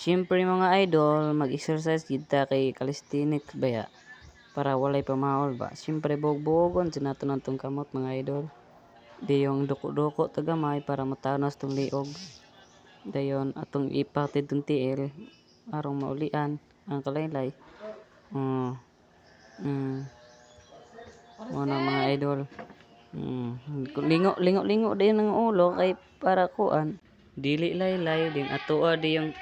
Siyempre mga idol, mag-exercise kita kay calisthenics baya para walay pamaol ba. Siyempre buog-buogon sinato natong kamot mga idol. Di yung duko-duko tagamay para matanos tong liog. Dayon atong ipatid tong tiil arong maulian ang kalaylay. Mm. Mm. Muna mga idol. Lingo din ang ulo kay para kuan. Dili laylay din atoa di yung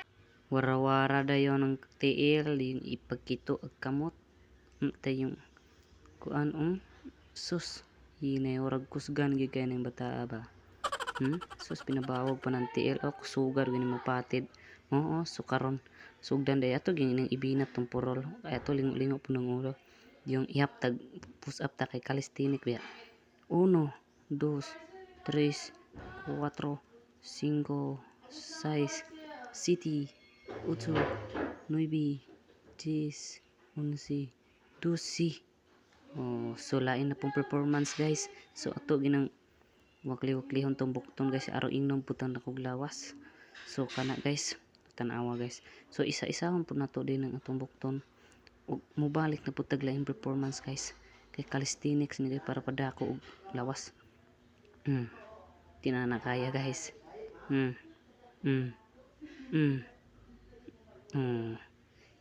wara-wara dayon ng tiil din ipagkito ag kamot. Yung kuan sus hinay urag kusgan gyud kay ning bataa ba. Sus pinabawog pa ng tiil sugar gini mapatid. Oo sukaron sugdan day ato gini nang ibinat tong purol ay ato lingo-lingo po ng ulo yung ihaptag push up ta kay calisthenic biya 1 2 3 4 5 6 7 8 9 10 11 12. So lain na pong performance guys. So ato ginang wakli-waklihon tong bukton guys araw ingnon putang nakog lawas. So kana guys tan-awa guys. So isa-isahon po nato din ang atong bukton. Ug mobalik na putag lain performance guys. Kay calisthenics ni para padako og lawas. Tinana kaya guys.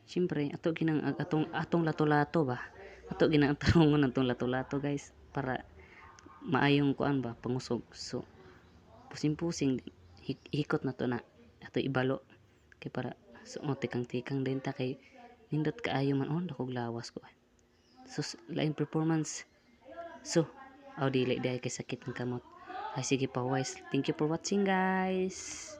Siyempre ato ginang atong lato-lato ba. Ato ginang tarungon atong lato-lato guys para maayong kuan ba pangusog. So pusing-pusing hikot na to na ato ibalo kay para tikang-tikang din ta kay nindot kaayo man dakog lawas ko. So lain performance. So dili kay sakit ng kamot. Ay sige pa wise. Thank you for watching guys.